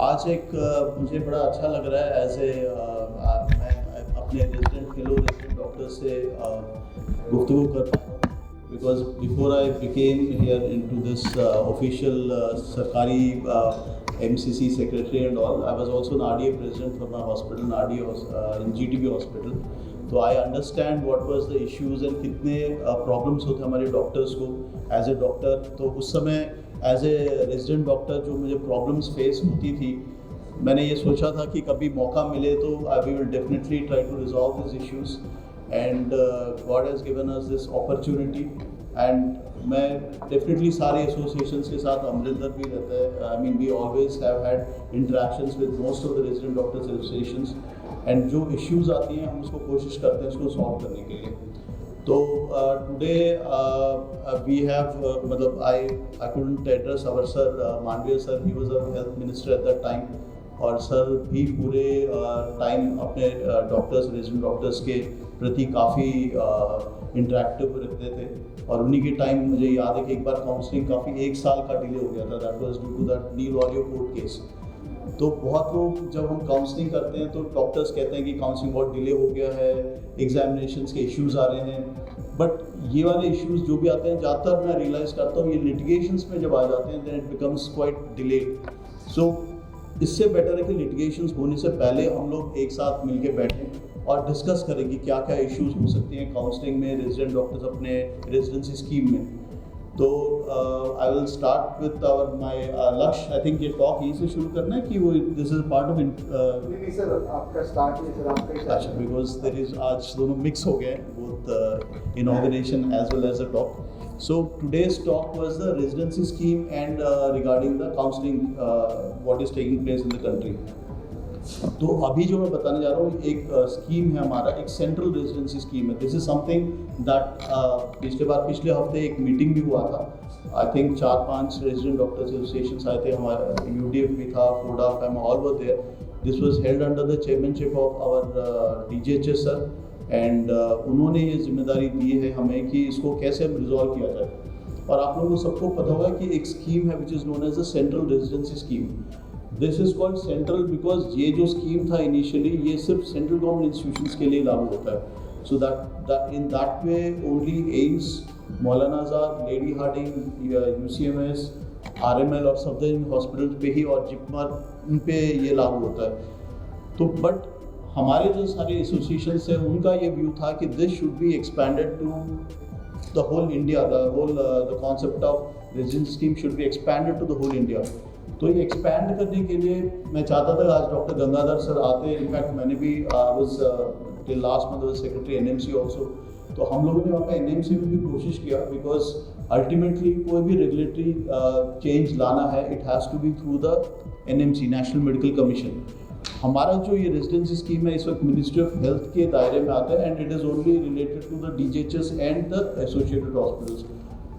आज मुझे बड़ा अच्छा लग रहा है मैं अपने फेलो रेजिडेंट डॉक्टर से गुफ्तगू कर पा रहा हूँ, because before I became here into this official सरकारी MCC secretary and all, I was also an RDA president for my hospital, in GTB hospital. तो I understand what was the issues and कितने problems होते हमारे doctors को as a doctor. तो उस समय as a resident doctor जो मुझे problems face होती थी, मैंने ये सोचा था कि कभी मौका मिले तो we will definitely try to resolve these issues. And God has given us this opportunity. And मैं डेफिनेटली सारे एसोसिएशंस के साथ अमरिंदर भी रहता है. I mean we always have had interactions with most of the resident doctors associations, and जो issues आती हैं हम उसको कोशिश करते हैं उसको सॉल्व करने के लिए. तो टुडे वी हैव मतलब I couldn't address our sir Mandaviya sir, he was our health minister at that time, और सर भी पूरे टाइम अपने डॉक्टर्स रेजिडेंट डॉक्टर्स के प्रति काफ़ी इंटरेक्टिव रहते थे. और उन्हीं के टाइम मुझे याद है कि एक बार काउंसलिंग काफ़ी 1 साल का डिले हो गया था. That was due to that नील ऑडियो कोर्ट केस. तो बहुत लोग जब हम काउंसलिंग करते हैं तो डॉक्टर्स कहते हैं कि काउंसलिंग बहुत डिले हो गया है, एग्जामिनेशंस के इश्यूज आ रहे हैं. बट ये वाले इश्यूज जो भी आते हैं, ज़्यादातर मैं रियलाइज़ करता हूँ ये लिटिगेशंस में जब आ जाते हैं, then it becomes quite delayed. So इससे बेटर है कि लिटिगेशंस होने से पहले हम लोग एक साथ मिलके बैठें और डिस्कस करें कि क्या क्या इश्यूज हो सकती हैं काउंसलिंग में, रेजिडेंट डॉक्टर्स अपने रेजिडेंसी स्कीम में. तो I will start with my lakshya. I think ये टॉक यहीं से शुरू करना है कि वो दिस इज पार्ट ऑफ नहीं सर, आपका स्टार्ट नहीं सर, आपका. अच्छा, बिकॉज देयर इज आज दोनों मिक्स हो गए, both inauguration as well as a talk. So today's talk was the residency scheme and regarding the counseling what is taking place in the country. तो अभी जो मैं बताने जा रहा हूँ एक स्कीम है हमारा, एक सेंट्रल रेजिडेंसी स्कीम है. दिस इज समथिंग दैट पिछले हफ्ते एक मीटिंग भी हुआ था. I think 4-5 resident doctors associations आए थे, हमारा UDF भी था, FORDA, all were there. This was held under the chairmanship of our DDG sir, and उन्होंने ये जिम्मेदारी दी है हमें कि इसको कैसे रिजॉल्व किया जाए. और आप लोगों को सबको पता होगा कि एक स्कीम है which is known as the central residency scheme. This is called central because ये जो स्कीम था इनिशियली ये सिर्फ सेंट्रल गवर्नमेंट इंस्टीट्यूशंस के लिए लागू होता है. So that in that way only AIIMS, Maulana Azad, lady Hardinge, UCMS, RML और सफदरजंग हॉस्पिटल पे ही और जिपमर उन पे ये लागू होता है. तो बट हमारे जो सारे एसोसिएशंस हैं उनका ये व्यू था कि this should be expanded to the whole India. The concept of residency scheme should be expanded to the whole India. तो ये एक्सपैंड करने के लिए मैं चाहता था आज डॉक्टर गंगाधर सर आते. इनफैक्ट मैंने भी till last month was secretary NMC also. तो हम लोगों ने वहाँ पे NMC में भी कोशिश किया, बिकॉज अल्टीमेटली कोई भी रेगुलेटरी चेंज लाना है it has to be through the NMC, national medical commission. हमारा जो ये रेजिडेंसी स्कीम है इस वक्त मिनिस्ट्री ऑफ हेल्थ के दायरे में आता है, and it is only related to the DGHS and the associated hospitals.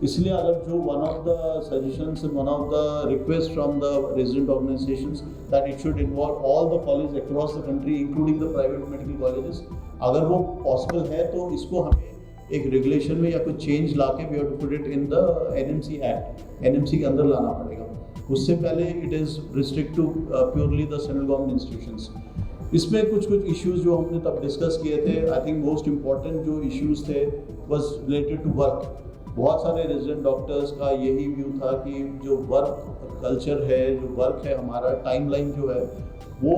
इसलिए अगर जो one of the suggestions, one of the request from the resident organisations that it should involve all the college across the country including the private medical colleges, अगर वो possible है तो इसको हमें एक रेगुलेशन में या कोई चेंज ला के we have to put it in the NMC act, NMC के अंदर लाना पड़ेगा. उससे पहले it is restrict to purely the central government institutions. इसमें कुछ इश्यूज जो हमने तब डिस्कस किए थे, आई थिंक मोस्ट इम्पॉर्टेंट जो इश्यूज थे वाज रिलेटेड टू वर्क. बहुत सारे रेजिडेंट डॉक्टर्स का यही व्यू था कि जो वर्क कल्चर है, जो वर्क है हमारा, टाइमलाइन जो है वो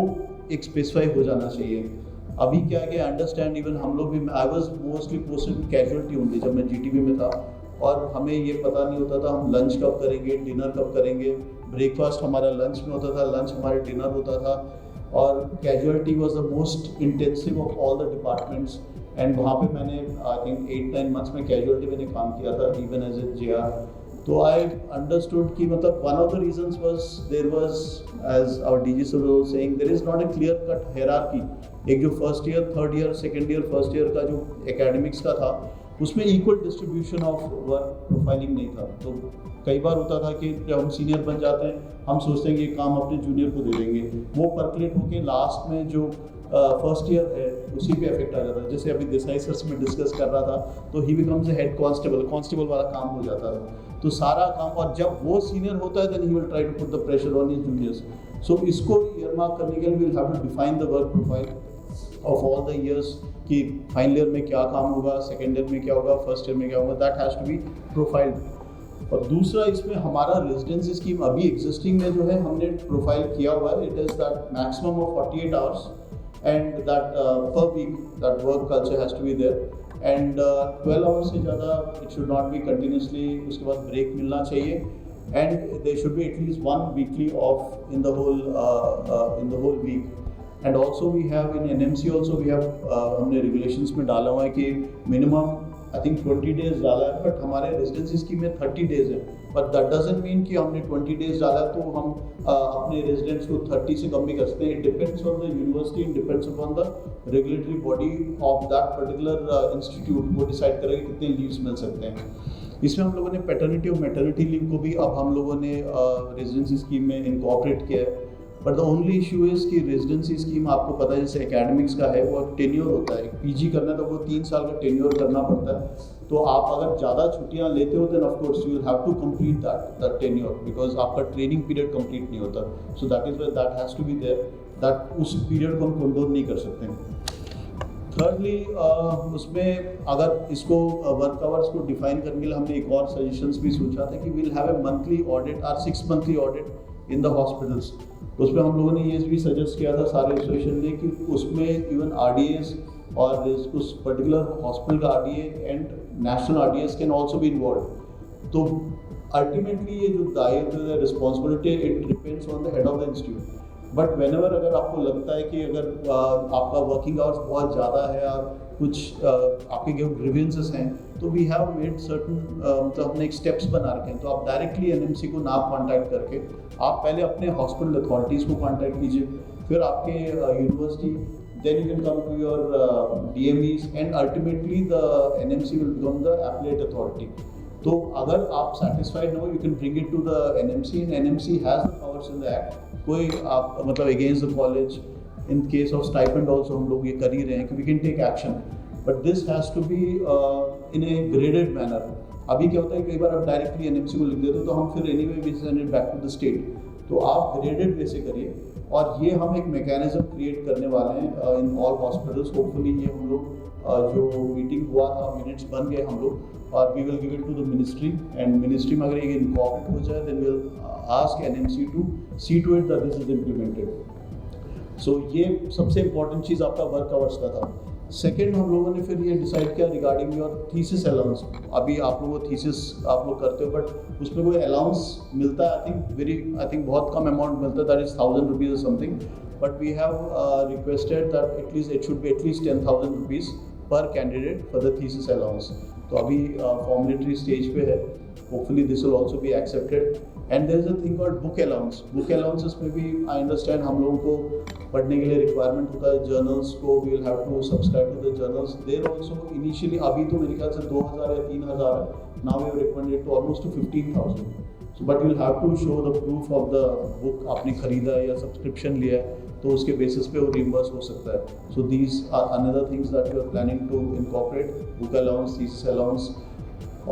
एक स्पेसिफाई हो जाना चाहिए. अभी क्या है कि अंडरस्टैंड इवन हम लोग भी, I was mostly posted in casualty only जब मैं GTB में था, और हमें ये पता नहीं होता था हम लंच कब करेंगे, डिनर कब करेंगे. ब्रेकफास्ट हमारा लंच में होता था, लंच हमारे डिनर होता था, और casualty was the most intensive of all the departments. And वहाँ पे मैंने आई थिंक 8-9 मंथ्स में कैजुअलिटी में काम किया था, इवन एज ए JR. तो आई अंडरस्टूड कि मतलब one of the reasons was there was, as our DG sir was saying, there is not a clear cut hierarchy. एक जो first year, third year, second year, first year का जो academics का था उसमें equal distribution of work profiling नहीं था. तो कई बार होता था कि जब हम सीनियर बन जाते हैं हम सोचते हैं कि ये काम अपने जूनियर को दे देंगे, वो परकुलेट होकर लास्ट में जो फर्स्ट ईयर है उसी पे इफेक्ट आ जाता है. जैसे अभी देसाई सर से मैं डिस्कस कर रहा था तो ही बिकम्स ए हेड कांस्टेबल वाला काम हो जाता है. तो सारा काम, और जब वो सीनियर होता है then he will try to put the pressure on his juniors. So इसको ईयरमार्क करने के लिए we will have to define the work profile of all the years कि फाइनल ईयर में क्या काम होगा, सेकेंड ईयर में क्या होगा, फर्स्ट ईयर में क्या होगा, that has to be profiled. और दूसरा इसमें हमारा रेजिडेंसी स्कीम अभी एग्जिस्टिंग में जो है हमने प्रोफाइल किया हुआ है, it is that maximum of 48 hours and that per week that work culture has to be there and 12 hours से ज़्यादा it should not be continuously, उसके बाद ब्रेक मिलना चाहिए and there should be at least 1 weekly off in the whole week. And also we have in NMC also we have हमने regulations में डाला हुआ है कि मिनिमम आई थिंक 20 डेज डाला है, बट हमारे रेजिडेंसी स्कीम में 30 डेज है, बट दैट डजंट मीन कि हमने 20 डेज डाला तो हम अपने रेजिडेंट्स को 30 से कम भी कर सकते हैं। It depends on the university, it depends upon the regulatory body of that particular institute, वो डिसाइड करेगा कितने लीव्स मिल सकते हैं। इसमें हम लोगों ने पैटर्निटी और मैटर्निटी लीव को भी अब हम लोगों ने रेजिडेंसी स्कीम में इनकॉर्पोरेट किया है। But the only issue is कि रेजिडेंसी स्कीम आपको पता है जैसे एकेडमिक्स का है वो टेन्योर होता है, PG करना है तो वो 3 साल का टेन्योर करना पड़ता है। तो आप अगर ज़्यादा छुट्टियाँ लेते हो then of course you will have to complete that tenure because आपका ट्रेनिंग पीरियड कंप्लीट नहीं होता। So that is why that has to be there, that उस पीरियड को हम कंट्रोल नहीं कर सकते हैं। थर्डली उसमें अगर इसको वर्क आवर्स को डिफाइन करने के लिए हमने एक और सजेशंस भी सोचा था कि will have a monthly audit और 6 monthly audit in the hospitals. उसमें हम लोगों ने ये भी सजेस्ट किया था सारे एसोसिएशन ने कि उसमें इवन RDAs और उस पर्टिकुलर हॉस्पिटल का RDA and national RDAs can also be involve. तो अल्टीमेटली ये जो दायित्व responsibility it depends on the head of the institute. But whenever अगर आपको लगता है कि अगर आपका वर्किंग आवर्स बहुत ज़्यादा है और कुछ आपके जो ग्रीवेंसेस हैं तो वी हैव मेड सर्टन मतलब हमने एक स्टेप्स बना रखे हैं। तो आप डायरेक्टली NMC को ना कांटेक्ट करके आप पहले अपने हॉस्पिटल अथॉरिटीज़ को कांटेक्ट कीजिए, फिर आपके university, then you can come to your DMEs and ultimately the NMC will become the appellate authority. तो अगर आप सेटिस्फाइड हो you can bring it to the NMC and NMC has the powers in the act. कोई आप मतलब against the college in case of stipend also हम लोग ये कर ही रहे हैं कि we can take action, but this has to be in A graded manner. अभी क्या होता है कई बार आप डायरेक्टली NMC को लिख देते हो तो हम फिर anyway we send it back to the state. तो आप ग्रेडेड वे से करिए और ये हम एक मैकेनिज्म क्रिएट करने वाले हैं इन ऑल हॉस्पिटल्स। होपफुली ये हम लोग जो मीटिंग हुआ था मिनट्स बन गए हम लोग और we will give it to the ministry and ministry में अगर ये इनकॉर्पोरेट हो जाए then we will ask NMC to see to it that this is implemented. So ये सबसे इम्पॉर्टेंट चीज़ आपका वर्क आवर्स का था। सेकेंड हम लोगों ने फिर ये डिसाइड किया रिगार्डिंग योर थीसिस अलाउंस। अभी आप लोगों को थीसिस आप लोग करते हो बट उसमें कोई अलाउंस मिलता है आई थिंक बहुत कम अमाउंट मिलता है, दैट इज 1000 रुपीज़ और something, but we have requested that at least it should be at least 10,000 rupees per candidate for the thesis allowance. तो अभी फॉर्मुलेटरी स्टेज पे है, hopefully this will also be accepted. And there is a thing called book allowance. Book allowances में भी I understand हम लोगों को पढ़ने के लिए रिक्वायरमेंट होता है, जर्नल्स को we will have to subscribe to the journals. There also initially अभी तो मेरे ख्याल से 2000 या 3000 है, now we have recommended to almost 15,000। So but you will have to show the proof of the book आपने खरीदा है या सब्सक्रिप्शन लिया है तो उसके बेसिस पे वो रिम्बर्स हो सकता है। So these are another things that you are planning to incorporate, book allowance, thesis allowance.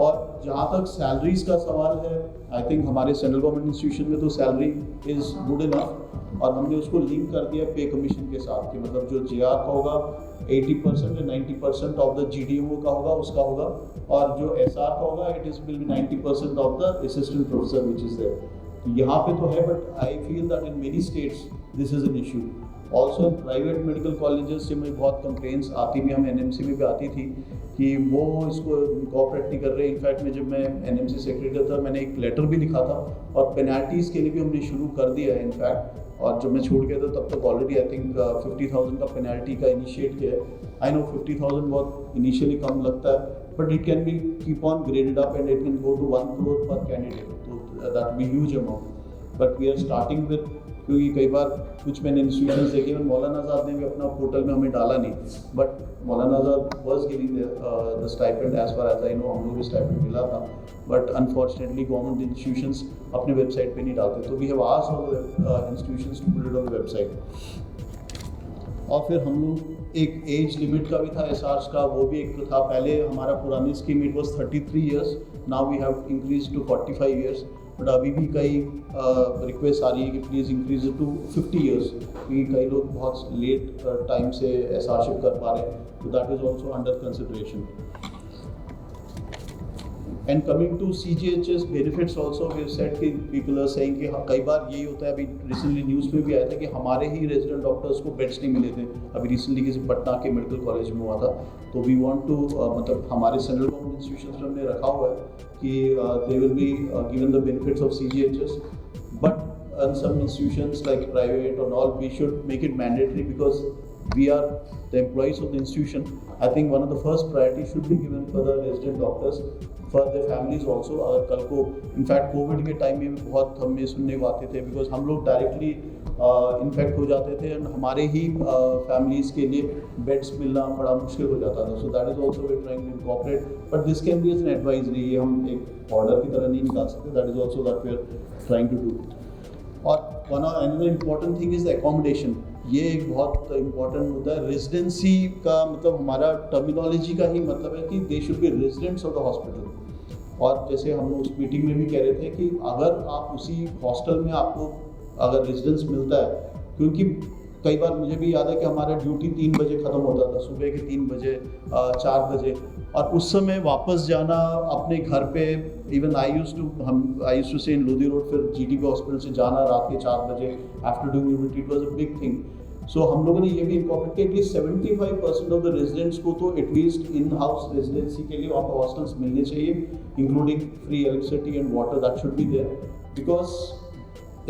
और जहाँ तक सैलरीज का सवाल है आई थिंक हमारे सेंट्रल गवर्नमेंट इंस्टीट्यूशन में तो सैलरी इज़ गुड इनफ और हमने उसको लिंक कर दिया पे कमीशन के साथ कि मतलब जो JR का होगा 80% या 90% ऑफ द GDMO का होगा उसका होगा और जो SR का होगा it is will be 90% of the assistant professor which is there. तो यहाँ पे तो है but I feel that in many states this is an issue. Also in private medical colleges से मुझे बहुत कंप्लेंट्स आती भी, हमें NMC में भी आती थी कि वो इसको इनकॉर्पोरेट नहीं कर रहे। इनफैक्ट में जब मैं NMC सेक्रेटरी था मैंने एक लेटर भी लिखा था और पेनल्टीज़ के लिए भी हमने शुरू कर दिया है इनफैक्ट। और जब मैं छूट गया था तब तक ऑलरेडी आई थिंक 50,000 का पेनल्टी का इनिशिएट किया है। आई नो 50,000 बहुत इनिशियली कम लगता है but it can be keep on graded up and it can go to 1 crore per candidate, तो that be huge amount. But we are starting with, क्योंकि कई बार कुछ मैंने इंस्टीट्यूशंस देखे, मौलाना आज़ाद ने भी अपना पोर्टल में हमें डाला नहीं, but Maulana Azad was giving the stipend as far as I know, हम लोग भी स्टाइपेंड मिला था बट अनफॉर्चुनेटली गवर्नमेंट इंस्टीट्यूशंस अपने वेबसाइट पे नहीं डालते। तो we have asked all institutions to put it on the website. और फिर हम लोग एक एज लिमिट का भी था SRs का, वो भी एक था। पहले हमारा पुरानी scheme it was 33 years, now we have increase to 45 years। But अभी भी कई रिक्वेस्ट आ रही है कि please increase it to 50 years, क्योंकि कई लोग बहुत लेट टाइम से एसआरशिप कर पा रहे हैं, तो that is also under consideration. And coming to CGHS benefits also we said कि पीपल आर सेइंग कि कई बार यही होता है, अभी रिसेंटली न्यूज़ में भी आया था कि हमारे ही रेजिडेंट डॉक्टर्स को बेड्स नहीं मिले थे. अभी रिसेंटली किसी पटना के मेडिकल कॉलेज में हुआ था. तो वी वांट टू मतलब हमारे सेंट्रल गवर्नमेंट इंस्टीट्यूशंस में हमने रखा हुआ है कि they will be given the benefits of CGHS, but in some institutions like private or all, we should make it mandatory because we are the employees of the institution. I think one of the first priority should be given for the resident doctors, for their families also. अगर कल को in fact Covid के time में बहुत हमें सुनने को आते थे, बिकॉज हम लोग डायरेक्टली इन्फेक्ट हो जाते थे एंड हमारे ही फैमिलीज़ के लिए बेड्स मिलना बड़ा मुश्किल हो जाता था. So that is also we trying to incorporate, but this can be as an advisory. ये हम एक ऑर्डर की तरह नहीं निकाल सकते. That is also that we are trying to do. और one another important thing is accommodation. ये एक बहुत इम्पॉर्टेंट मुद्दा है. रेजिडेंसी का मतलब हमारा टर्मिनोलॉजी का ही मतलब है कि they should be residents of the hospital. और जैसे हम लोग उस मीटिंग में भी कह रहे थे कि अगर आप उसी हॉस्टल में आपको अगर रेजिडेंस मिलता है, क्योंकि कई बार मुझे भी याद है कि हमारा ड्यूटी 3 बजे ख़त्म होता था, सुबह के 3 बजे 4 बजे, और उस समय वापस जाना अपने घर पे. Even I use to stay in Lodhi road, फिर GTB हॉस्पिटल से जाना रात के 4 बजे after doing duty, it was a big thing. So हम लोगों ने ये भी इनकॉर्पोरेट किया एटलीस्ट 75% ऑफ द रेजिडेंट्स को तो एटलीस्ट इन हाउस रेजिडेंसी के लिए वहाँ पर हॉस्टल्स मिलने चाहिए, including free electricity and water. That should be there, because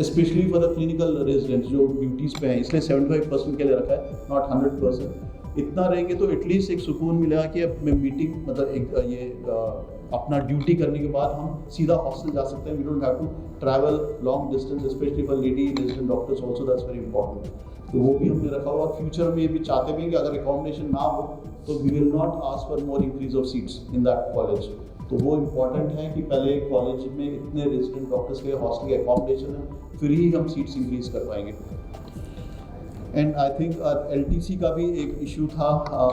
specially for the clinical residents जो ड्यूटीज़ पे हैं, इसलिए 75% के लिए रखा है, नॉट 100%. इतना रहेंगे तो एटलीस्ट एक सुकून मिलेगा कि अब मैं मीटिंग मतलब एक ये अपना ड्यूटी करने के बाद हम सीधा हॉस्टल जा सकते हैं. We don't have to travel long distance, specially for lady resident doctors also. That's very important. तो वो भी हमने रखा हुआ. और फ्यूचर में ये भी चाहते भी कि अगर एकोमोडेशन ना हो तो we will not ask for more increase of seats in that college. तो वो इम्पॉर्टेंट है कि पहले कॉलेज में इतने रेजिडेंट डॉक्टर्स के हॉस्टल के एकोमोडेशन है, फिर ही हम सीट्स इंक्रीज कर पाएंगे. एंड आई थिंक LTC का भी एक इशू था.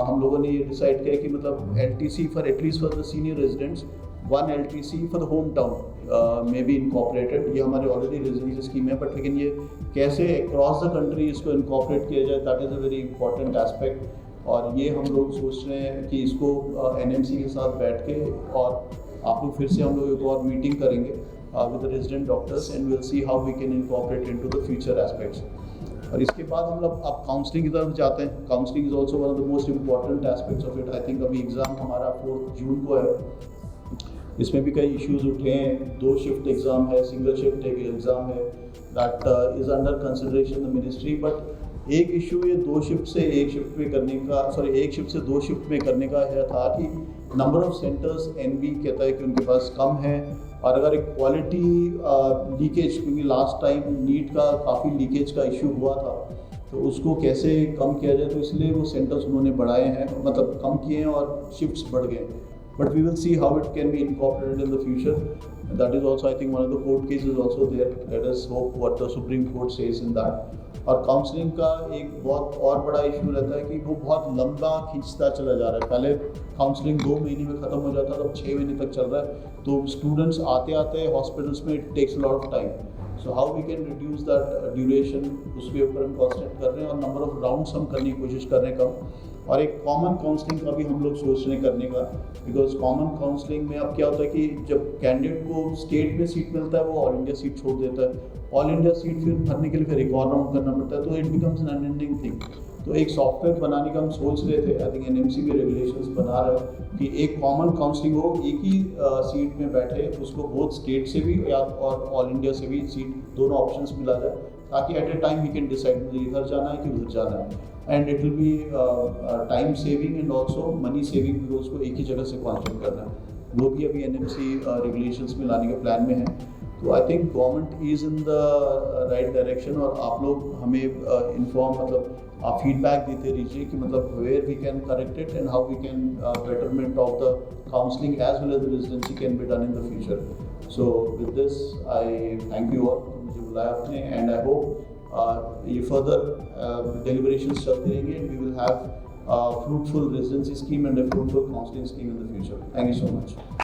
हम लोगों ने ये डिसाइड किया कि मतलब LTC for at least for the senior residents, 1 LTC for the home town में बी इनकॉर्पोरेटेड. ये हमारे ऑलरेडी रेजिडेंसी स्कीम है, बट लेकिन ये कैसे अक्रॉस द कंट्री इसको इनकॉर्पोरेट किया जाए, that is a very important aspect. और ये हम लोग सोच रहे हैं कि इसको NMC के साथ बैठ के, और आप लोग फिर से हम लोग एक और मीटिंग करेंगे with the resident doctors and will see how we can incorporate into the future aspects. और इसके बाद हम लोग अब काउंसलिंग की तरफ जाते हैं. Counselling is also one of the most important aspects of it. I think अभी एग्ज़ाम हमारा 4 जून को है. इसमें भी कई इश्यूज उठे हैं. 2 शिफ्ट एग्ज़ाम है, सिंगल शिफ्ट एग्ज़ाम है. That is under consideration the ministry. But एक इशू ये 2 शिफ्ट से 1 शिफ्ट में करने का, 1 शिफ्ट से 2 शिफ्ट में करने का है था कि नंबर ऑफ सेंटर्स NB कहता है कि उनके पास कम है. और अगर एक क्वालिटी लीकेज, क्योंकि लास्ट टाइम नीट का काफ़ी लीकेज का इशू हुआ था, तो उसको कैसे कम किया जाए, तो इसलिए वो सेंटर्स उन्होंने बढ़ाए हैं, मतलब कम किए हैं और शिफ्ट्स बढ़ गए. But we will see how it can be incorporated in the future. That is also I think one of the court cases also there. Let us hope what the supreme court says in that. और counselling का एक बहुत और बड़ा issue रहता है कि वो बहुत लंबा खींचता चला जा रहा है. पहले काउंसलिंग 2 महीने में ख़त्म हो जाता था, अब 6 महीने तक चल रहा है. तो स्टूडेंट्स आते आते हॉस्पिटल्स में it takes lot of time. So how we can reduce that duration, उसके ऊपर हम कॉन्सेंट्रेट कर रहे हैं. और नंबर ऑफ राउंड्स हम करने की कोशिश कर रहे हैं कम. और एक कॉमन काउंसलिंग का भी हम लोग सोच रहे हैं करने का, बिकॉज कॉमन काउंसलिंग में अब क्या होता है कि जब कैंडिडेट को स्टेट में सीट मिलता है, वो ऑल इंडिया सीट छोड़ देता है. ऑल इंडिया सीट फिर भरने के लिए फिर एक और राउंड करना पड़ता है. तो it becomes N unending thing. तो एक सॉफ्टवेयर बनाने का हम सोच रहे थे. आई थिंक NMC भी रेगुलेशंस बना रहा है कि एक कॉमन काउंसलिंग हो, एक ही सीट में बैठे, उसको बोथ स्टेट से भी या और ऑल इंडिया से भी सीट, दोनों ऑप्शंस मिला जाए, ताकि at a time we can decide मुझे इधर जाना है कि उधर जाना है. And it will be time saving and also money saving, because उसको एक ही जगह से कॉन्सेंट्रेट करना है. वो भी अभी NMC रेगुलेशंस में लाने के प्लान में है. तो I think government is in the right direction. और आप लोग हमें इन्फॉर्म मतलब आप फीडबैक देते रहिए कि मतलब where we can correct it and how we can betterment of the counselling as well as the residency can be done in the future. So with this I thank you all, मुझे बुलाया आपने. And I hope ये further deliberations चलते रहेंगे and we will have fruitful residency scheme and a fruitful counselling scheme in the future. Thank you so much.